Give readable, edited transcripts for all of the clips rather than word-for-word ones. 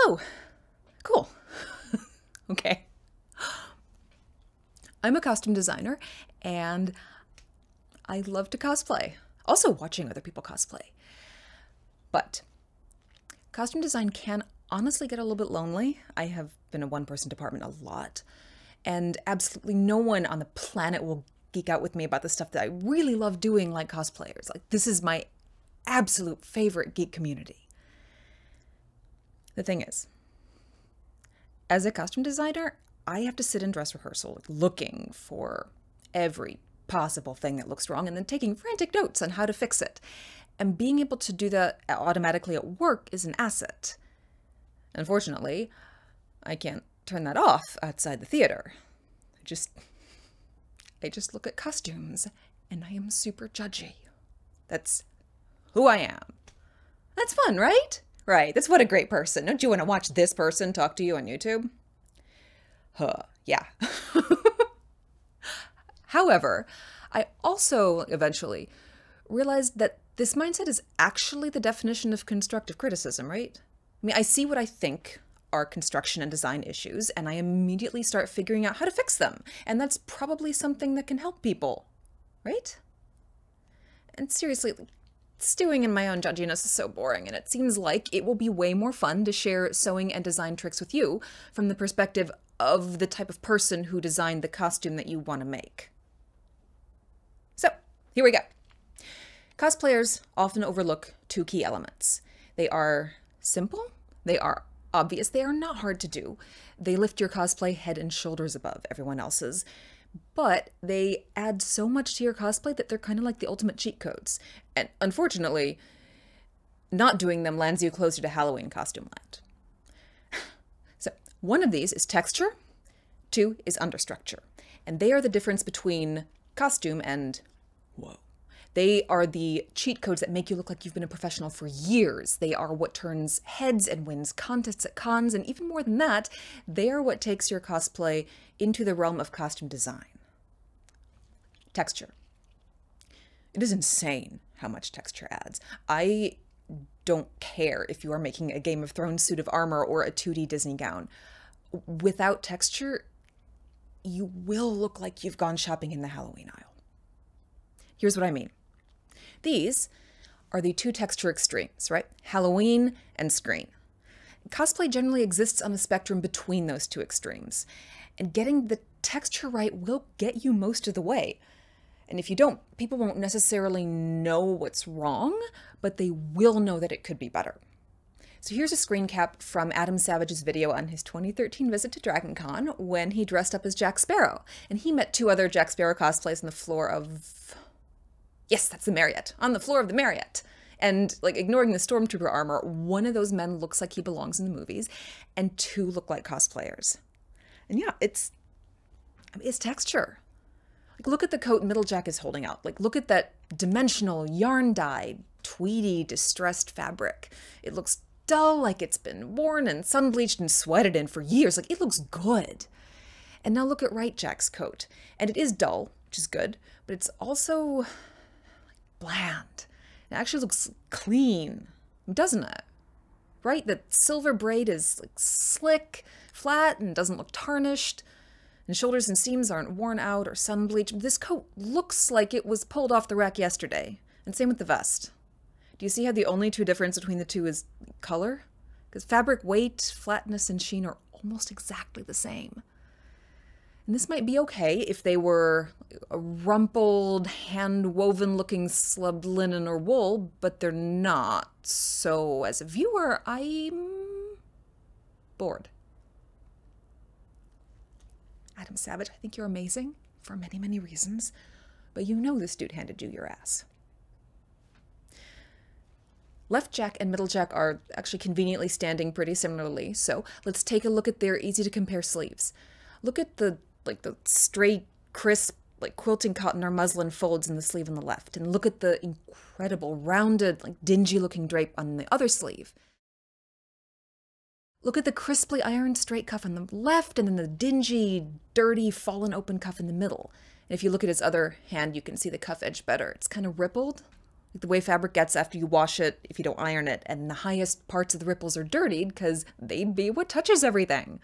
Oh, cool. Okay. I'm a costume designer and I love to cosplay. Also watching other people cosplay. But costume design can honestly get a little bit lonely. I have been a one-person department a lot, and absolutely no one on the planet will geek out with me about the stuff that I really love doing, like cosplayers. Like, this is my absolute favorite geek community. The thing is, as a costume designer, I have to sit in dress rehearsal looking for every possible thing that looks wrong and then taking frantic notes on how to fix it. And being able to do that automatically at work is an asset. Unfortunately, I can't turn that off outside the theater. I just look at costumes and I am super judgy. That's who I am. That's fun, right? Right, that's what a great person. Don't you want to watch this person talk to you on YouTube? Yeah. However, I also eventually realized that this mindset is actually the definition of constructive criticism, right? I mean, I see what I think are construction and design issues, and I immediately start figuring out how to fix them. And that's probably something that can help people, right? And seriously, stewing in my own judginess is so boring, and it seems like it will be way more fun to share sewing and design tricks with you from the perspective of the type of person who designed the costume that you want to make. So, here we go. Cosplayers often overlook two key elements. They are simple, they are obvious, they are not hard to do. They lift your cosplay head and shoulders above everyone else's, but they add so much to your cosplay that they're kind of like the ultimate cheat codes. And unfortunately, not doing them lands you closer to Halloween costume land. So, one of these is texture, two is understructure. And they are the difference between costume and whoa. They are the cheat codes that make you look like you've been a professional for years. They are what turns heads and wins contests at cons, and even more than that, they are what takes your cosplay into the realm of costume design. Texture. It is insane how much texture adds. I don't care if you are making a Game of Thrones suit of armor or a 2D Disney gown. Without texture, you will look like you've gone shopping in the Halloween aisle. Here's what I mean. These are the two texture extremes, right? Halloween and screen. Cosplay generally exists on a spectrum between those two extremes, and getting the texture right will get you most of the way. And if you don't, people won't necessarily know what's wrong, but they will know that it could be better. So here's a screen cap from Adam Savage's video on his 2013 visit to DragonCon when he dressed up as Jack Sparrow, and he met two other Jack Sparrow cosplays on the floor of... Yes, that's the Marriott. On the floor of the Marriott. And, like, ignoring the Stormtrooper armor, one of those men looks like he belongs in the movies, and two look like cosplayers. And yeah, it's texture. Like, look at the coat Middlejack is holding out. Like, look at that dimensional, yarn-dyed, tweedy, distressed fabric. It looks dull, like it's been worn and sun-bleached and sweated in for years. Like, it looks good. And now look at Right Jack's coat. And it is dull, which is good, but it's also bland. It actually looks clean, doesn't it? Right? The silver braid is like slick, flat, and doesn't look tarnished. And shoulders and seams aren't worn out or sun bleached. This coat looks like it was pulled off the rack yesterday. And same with the vest. Do you see how the only two difference between the two is color? Because fabric weight, flatness, and sheen are almost exactly the same. And this might be okay if they were a rumpled, hand-woven looking slub linen or wool, but they're not. So as a viewer, I'm bored. Adam Savage, I think you're amazing for many, many reasons, but you know this dude handed you your ass. Left Jack and Middle Jack are actually conveniently standing pretty similarly, so let's take a look at their easy-to-compare sleeves. Look at the straight, crisp, quilting cotton or muslin folds in the sleeve on the left, and look at the incredible, rounded, dingy-looking drape on the other sleeve. Look at the crisply ironed straight cuff on the left, and then the dingy, dirty, fallen open cuff in the middle. And if you look at his other hand, you can see the cuff edge better. It's kind of rippled, Like the way fabric gets after you wash it if you don't iron it, and the highest parts of the ripples are dirtied because they'd be what touches everything.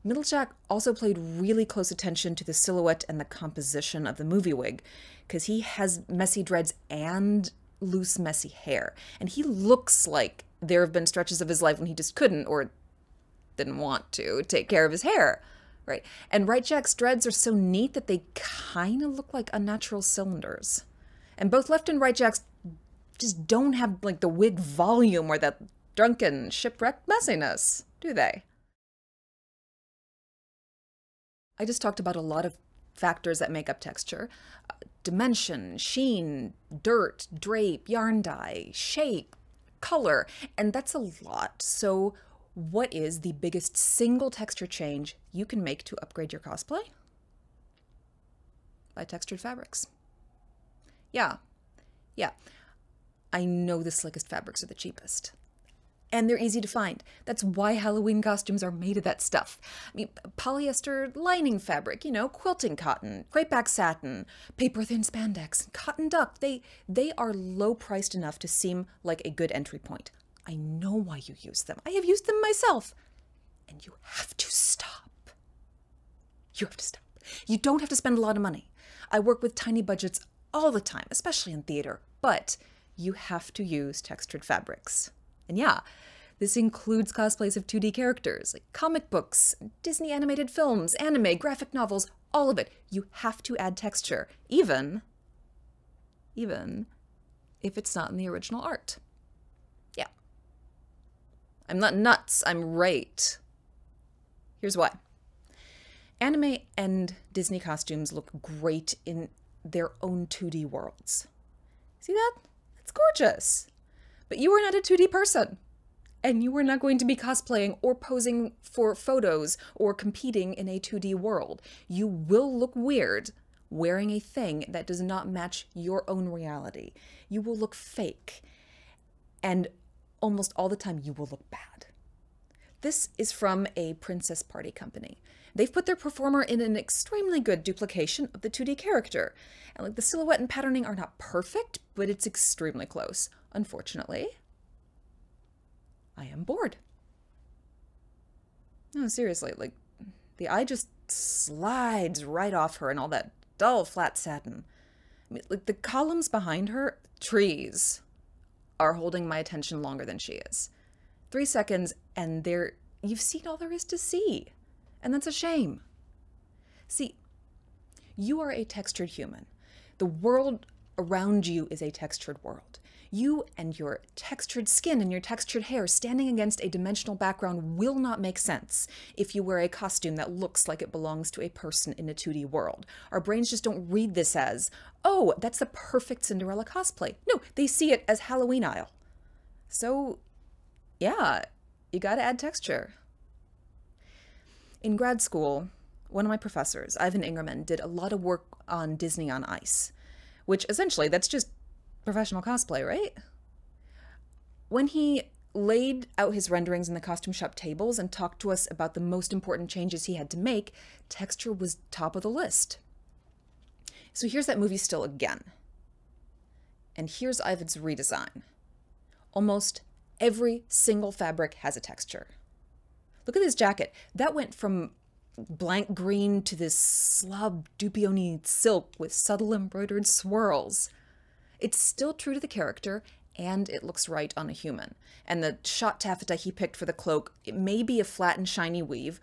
Middlejack also played really close attention to the silhouette and the composition of the movie wig, because he has messy dreads and loose, messy hair. And he looks like there have been stretches of his life when he just couldn't or didn't want to take care of his hair, right? And Right Jack's dreads are so neat that they kind of look like unnatural cylinders. And both Left and Right Jacks just don't have like the wig volume or that drunken, shipwrecked messiness, do they? I just talked about a lot of factors that make up texture. Dimension, sheen, dirt, drape, yarn dye, shape, color, and that's a lot. So what is the biggest single texture change you can make to upgrade your cosplay? Buy textured fabrics. Yeah. I know the slickest fabrics are the cheapest. And they're easy to find. That's why Halloween costumes are made of that stuff. I mean, polyester lining fabric, quilting cotton, crepeback satin, paper-thin spandex, cotton duck. They are low-priced enough to seem like a good entry point. I know why you use them. I have used them myself. And you have to stop. You have to stop. You don't have to spend a lot of money. I work with tiny budgets all the time, especially in theater, but you have to use textured fabrics. And yeah, this includes cosplays of 2D characters, like comic books, Disney animated films, anime, graphic novels, all of it. You have to add texture, even if it's not in the original art. Yeah. I'm not nuts, I'm right. Here's why. Anime and Disney costumes look great in their own 2D worlds. See that? It's gorgeous. But you are not a 2D person, and you are not going to be cosplaying or posing for photos or competing in a 2D world. You will look weird wearing a thing that does not match your own reality. You will look fake, and almost all the time you will look bad. This is from a Princess Party company. They've put their performer in an extremely good duplication of the 2D character. And like the silhouette and patterning are not perfect, but it's extremely close. Unfortunately, I am bored. No, seriously, like the eye just slides right off her and all that dull flat satin. I mean, like the columns behind her, trees, are holding my attention longer than she is. 3 seconds and you've seen all there is to see. And that's a shame. See, you are a textured human. The world around you is a textured world. You and your textured skin and your textured hair standing against a dimensional background will not make sense if you wear a costume that looks like it belongs to a person in a 2D world. Our brains just don't read this as, oh, that's the perfect Cinderella cosplay. No, they see it as Halloween Isle. So, yeah, you gotta add texture. In grad school, one of my professors, Ivan Ingerman, did a lot of work on Disney on Ice, which essentially, that's just professional cosplay, right? When he laid out his renderings in the costume shop tables and talked to us about the most important changes he had to make, texture was top of the list. So here's that movie still again. And here's Ivan's redesign. Almost every single fabric has a texture. Look at this jacket. That went from blank green to this slub dupioni silk with subtle embroidered swirls. It's still true to the character, and it looks right on a human. And the shot taffeta he picked for the cloak, it may be a flat and shiny weave,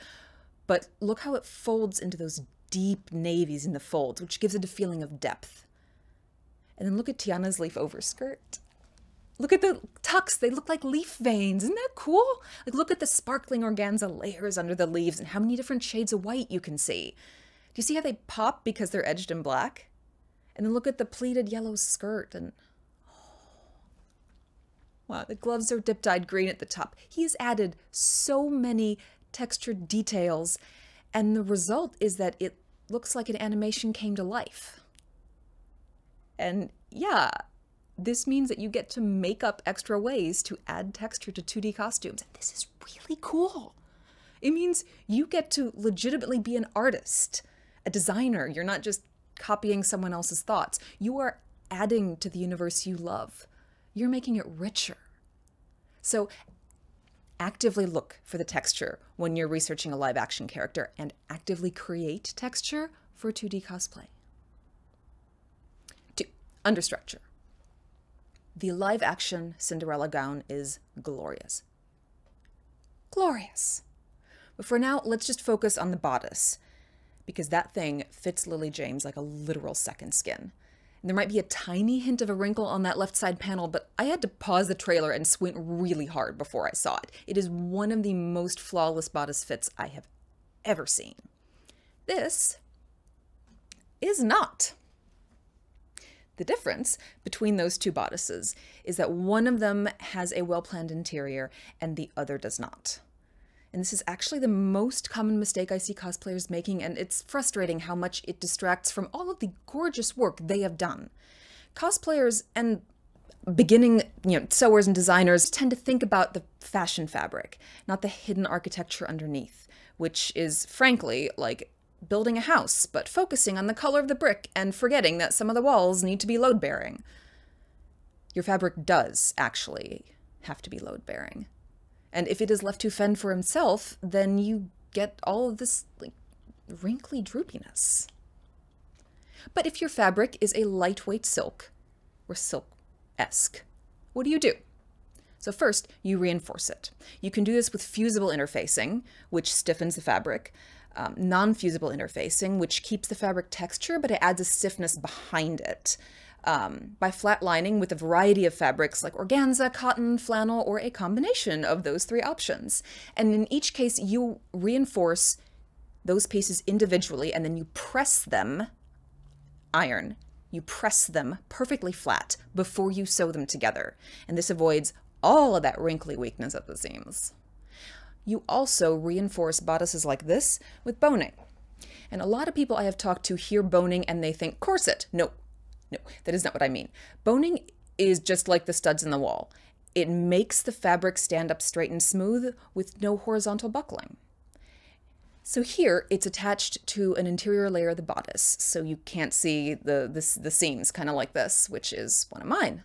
but look how it folds into those deep navies in the folds, which gives it a feeling of depth. And then look at Tiana's leaf overskirt. Look at the tucks, they look like leaf veins. Isn't that cool? Like, look at the sparkling organza layers under the leaves and how many different shades of white you can see. Do you see how they pop because they're edged in black? And then look at the pleated yellow skirt and, wow, the gloves are dip-dyed green at the top. He has added so many textured details, and the result is that it looks like an animation came to life. And yeah, this means that you get to make up extra ways to add texture to 2D costumes. And this is really cool. It means you get to legitimately be an artist, a designer. You're not just copying someone else's thoughts. You are adding to the universe you love. You're making it richer. So actively look for the texture when you're researching a live action character, and actively create texture for 2D cosplay. 2. Understructure. The live action Cinderella gown is glorious. Glorious. But for now, let's just focus on the bodice, because that thing fits Lily James like a literal second skin. And there might be a tiny hint of a wrinkle on that left side panel, but I had to pause the trailer and squint really hard before I saw it. It is one of the most flawless bodice fits I have ever seen. This is not. The difference between those two bodices is that one of them has a well-planned interior and the other does not. And this is actually the most common mistake I see cosplayers making, and it's frustrating how much it distracts from all of the gorgeous work they have done. Cosplayers and beginning, sewers and designers tend to think about the fashion fabric, not the hidden architecture underneath, which is, frankly, like building a house, but focusing on the color of the brick and forgetting that some of the walls need to be load-bearing. Your fabric does actually have to be load-bearing. And if it is left to fend for himself, then you get all of this wrinkly droopiness. But if your fabric is a lightweight silk, or silk-esque, what do? So first, you reinforce it. You can do this with fusible interfacing, which stiffens the fabric, non-fusible interfacing, which keeps the fabric texture, but it adds a stiffness behind it. By flatlining with a variety of fabrics like organza, cotton, flannel, or a combination of those 3 options. And in each case, you reinforce those pieces individually, and then you press them, iron, you press them perfectly flat before you sew them together. And this avoids all of that wrinkly weakness at the seams. You also reinforce bodices like this with boning. And a lot of people I have talked to hear boning and they think corset. No, that is not what I mean. Boning is just like the studs in the wall. It makes the fabric stand up straight and smooth with no horizontal buckling. So here it's attached to an interior layer of the bodice, so you can't see the seams, kind of like this, which is one of mine.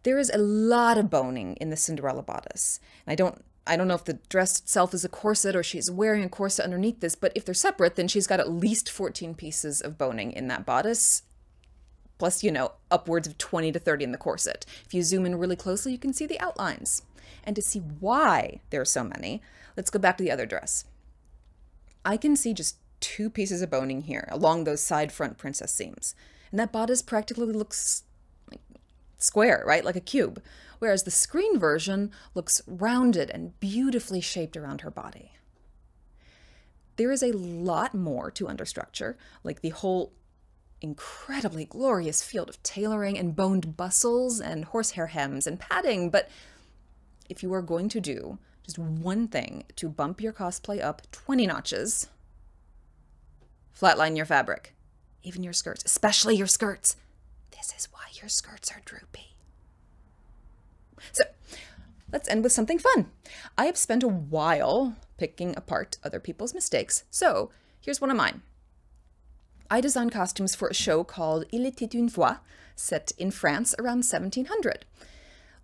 There is a lot of boning in the Cinderella bodice. And I don't know if the dress itself is a corset or she's wearing a corset underneath this, but if they're separate, then she's got at least 14 pieces of boning in that bodice, plus, upwards of 20 to 30 in the corset. If you zoom in really closely, you can see the outlines. And to see why there are so many, let's go back to the other dress. I can see just 2 pieces of boning here along those side front princess seams. And that bodice practically looks like square, right? Like a cube. Whereas the screen version looks rounded and beautifully shaped around her body. There is a lot more to understructure, like the whole incredibly glorious field of tailoring and boned bustles and horsehair hems and padding, but if you are going to do just one thing to bump your cosplay up 20 notches, flatline your fabric, even your skirts, especially your skirts. This is why your skirts are droopy. So let's end with something fun. I have spent a while picking apart other people's mistakes, so here's one of mine. I designed costumes for a show called Il était une fois, set in France around 1700.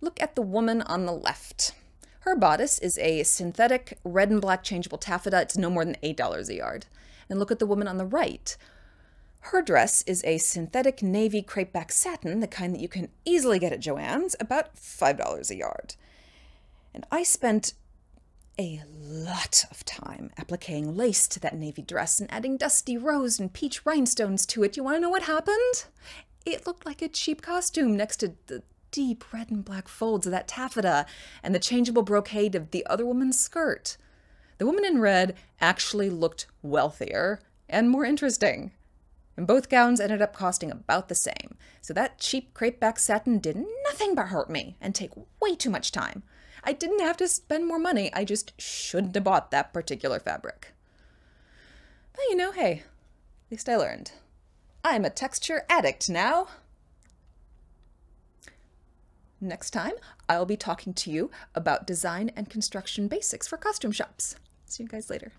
Look at the woman on the left. Her bodice is a synthetic red and black changeable taffeta. It's no more than $8 a yard. And look at the woman on the right. Her dress is a synthetic navy crepeback satin, the kind that you can easily get at Joann's, about $5 a yard. And I spent a lot of time appliquing lace to that navy dress and adding dusty rose and peach rhinestones to it. You want to know what happened? It looked like a cheap costume next to the deep red and black folds of that taffeta and the changeable brocade of the other woman's skirt. The woman in red actually looked wealthier and more interesting. And both gowns ended up costing about the same. So that cheap crepeback satin did nothing but hurt me and take way too much time. I didn't have to spend more money. I just shouldn't have bought that particular fabric. But hey, at least I learned. I'm a texture addict now. Next time, I'll be talking to you about design and construction basics for costume shops. See you guys later.